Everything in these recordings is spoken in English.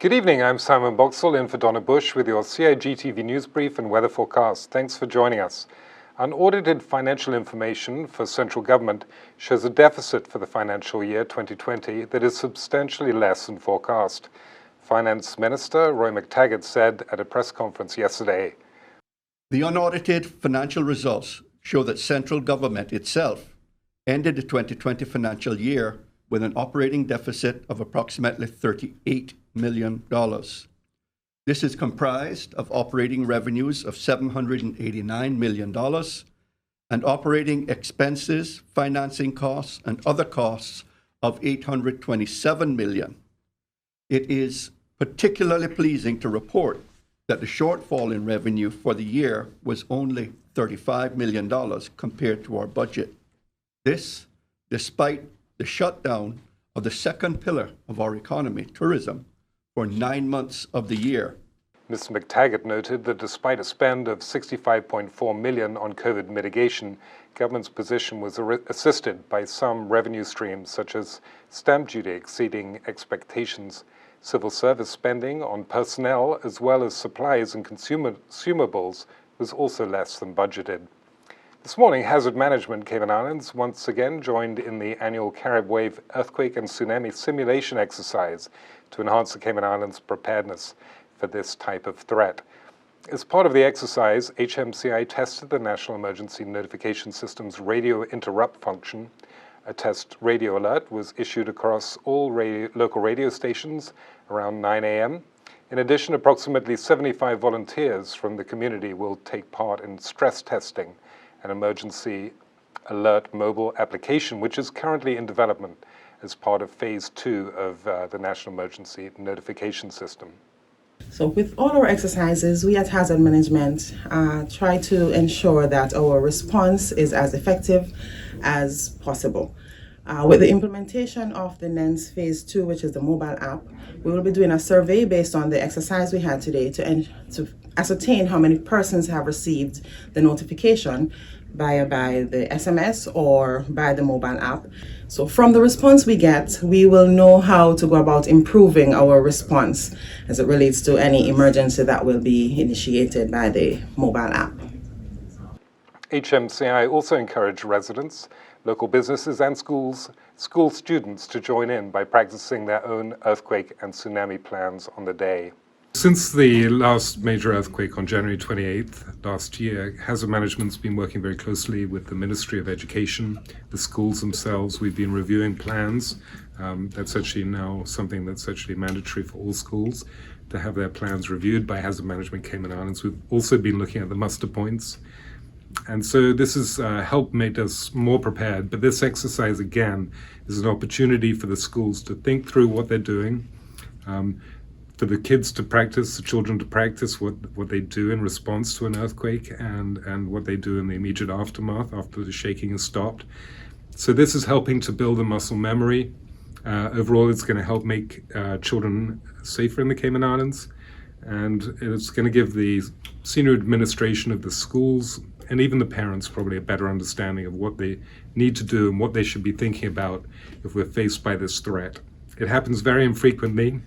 Good evening, I'm Simon Boxall in for Donna Bush with your CIG-TV news brief and weather forecast. Thanks for joining us. Unaudited financial information for central government shows a deficit for the financial year 2020 that is substantially less than forecast. Finance Minister Roy McTaggart said at a press conference yesterday. The unaudited financial results show that central government itself ended the 2020 financial year with an operating deficit of approximately $38 million. This is comprised of operating revenues of $789 million and operating expenses, financing costs, and other costs of $827 million. It is particularly pleasing to report that the shortfall in revenue for the year was only $35 million compared to our budget. This, despite the shutdown of the second pillar of our economy, tourism, for 9 months of the year. Mr. McTaggart noted that despite a spend of $65.4 million on COVID mitigation, government's position was assisted by some revenue streams such as stamp duty exceeding expectations, civil service spending on personnel as well as supplies and consumables was also less than budgeted. This morning, Hazard Management Cayman Islands once again joined in the annual Carib Wave earthquake and tsunami simulation exercise to enhance the Cayman Islands' preparedness for this type of threat. As part of the exercise, HMCI tested the National Emergency Notification System's radio interrupt function. A test radio alert was issued across all local radio stations around 9 a.m. In addition, approximately 75 volunteers from the community will take part in stress testing, an emergency alert mobile application, which is currently in development as part of phase 2 of the National Emergency Notification System. So with all our exercises, we at Hazard Management try to ensure that our response is as effective as possible. With the implementation of the NENS phase 2, which is the mobile app, we will be doing a survey based on the exercise we had today to ascertain how many persons have received the notification by the SMS or by the mobile app. So from the response we get, we will know how to go about improving our response as it relates to any emergency that will be initiated by the mobile app. HMCI also encouraged residents, local businesses and school students to join in by practicing their own earthquake and tsunami plans on the day. Since the last major earthquake on January 28th last year, Hazard Management's been working very closely with the Ministry of Education, the schools themselves. We've been reviewing plans. That's actually now something that's actually mandatory for all schools to have their plans reviewed by Hazard Management Cayman Islands. We've also been looking at the muster points. And so this has helped make us more prepared. But this exercise, again, is an opportunity for the schools to think through what they're doing, for the kids to practice, the children to practice what they do in response to an earthquake and what they do in the immediate aftermath after the shaking has stopped. So this is helping to build a muscle memory. Overall, it's going to help make children safer in the Cayman Islands. And it's going to give the senior administration of the schools and even the parents probably a better understanding of what they need to do and what they should be thinking about if we're faced by this threat. It happens very infrequently.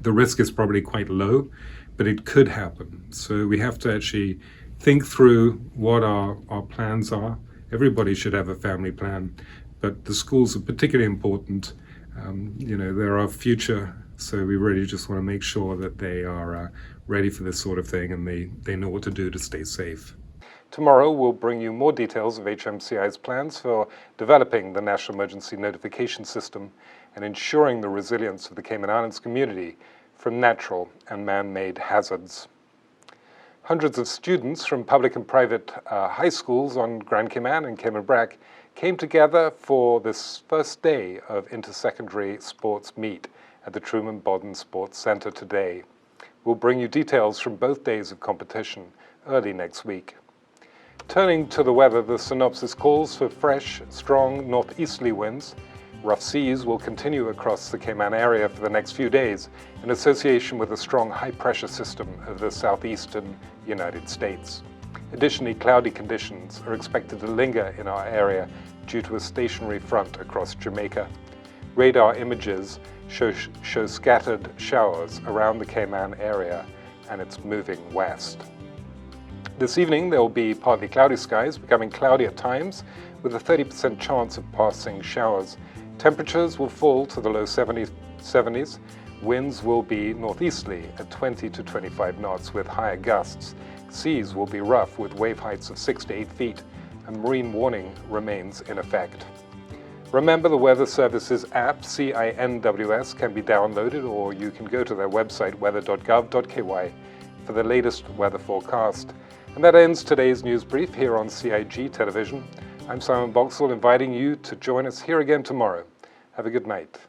The risk is probably quite low, but it could happen. So we have to actually think through what our plans are. Everybody should have a family plan, but the schools are particularly important. They're our future, so we really just want to make sure that they are ready for this sort of thing and they know what to do to stay safe. Tomorrow, we'll bring you more details of HMCI's plans for developing the National Emergency Notification System and ensuring the resilience of the Cayman Islands community from natural and man-made hazards. Hundreds of students from public and private high schools on Grand Cayman and Cayman Brac came together for this first day of Intersecondary Sports Meet at the Truman Bodden Sports Center today. We'll bring you details from both days of competition early next week. Turning to the weather, the synopsis calls for fresh, strong northeasterly winds. Rough seas will continue across the Cayman area for the next few days in association with a strong high-pressure system of the southeastern United States. Additionally, cloudy conditions are expected to linger in our area due to a stationary front across Jamaica. Radar images show scattered showers around the Cayman area, and it's moving west. This evening there will be partly cloudy skies, becoming cloudy at times, with a 30% chance of passing showers. Temperatures will fall to the low 70s. Winds will be northeasterly at 20 to 25 knots with higher gusts. Seas will be rough with wave heights of 6 to 8 feet. A marine warning remains in effect. Remember, the Weather Services app, CINWS, can be downloaded, or you can go to their website, weather.gov.ky, for the latest weather forecast. And that ends today's news brief here on CIG Television. I'm Simon Boxall, inviting you to join us here again tomorrow. Have a good night.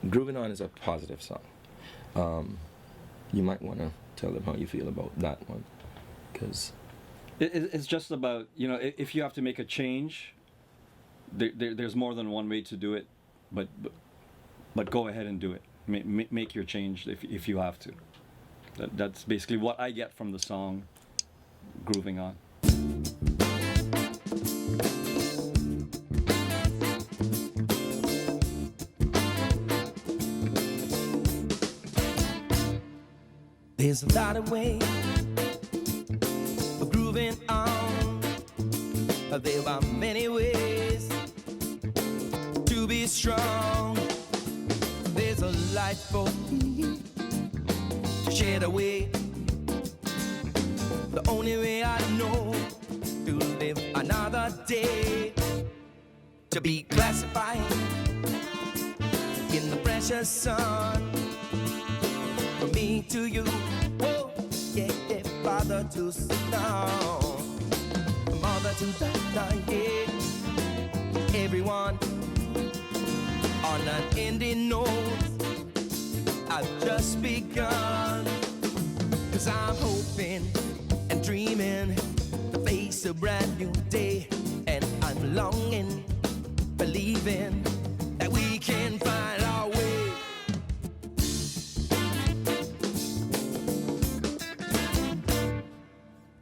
Grooving On is a positive song. You might want to tell them how you feel about that one, because it's just about, if you have to make a change, there's more than one way to do it, but go ahead and do it. Make your change if you have to. That's basically what I get from the song Grooving On. There's a lot of ways of grooving on. There are many ways to be strong. There's a light for me to shed away. The only way I know to live another day, to be classified in the precious sun. From me to you, oh, yeah, father to son, mother to daughter, yeah, everyone on an ending note. I've just begun, 'cause I'm hoping and dreaming to face a brand new day, and I'm longing, believing that we can find our way.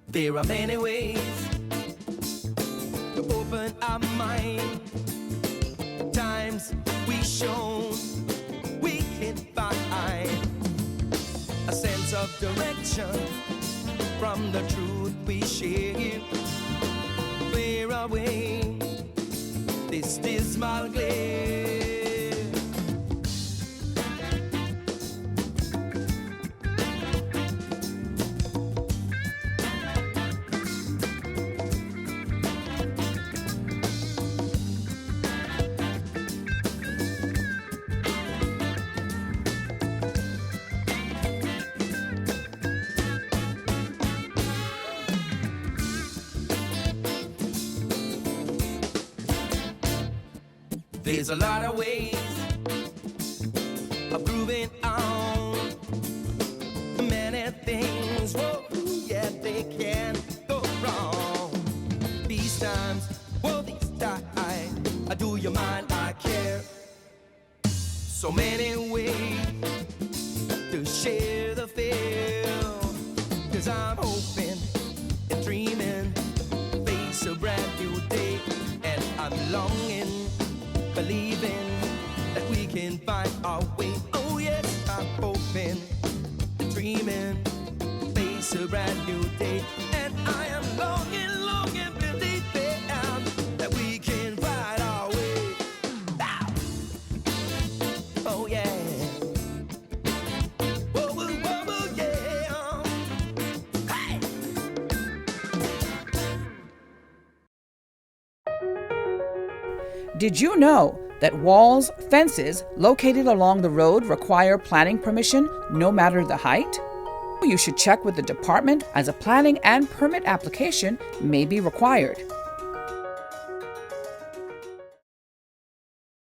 There are many ways to open our mind. Times we shown we can find a sense of direction from the truth we share. Clear away this dismal glare. There's a lot of ways of grooving on. Many things, whoa, yeah, they can go wrong. These times, whoa, these times, do you mind? I care. So many ways to share the feel, 'cause I'm hoping and dreaming to face a brand new day, and I'm longing, believing that we can find our way. Oh yes, I'm hoping and dreaming, face a brand new day, and I am longing, believing that we can find our way. Ah! Oh yeah. Whoa, whoa, whoa, whoa, yeah. Hey! Did you know that walls, fences located along the road require planning permission no matter the height? You should check with the department, as a planning and permit application may be required.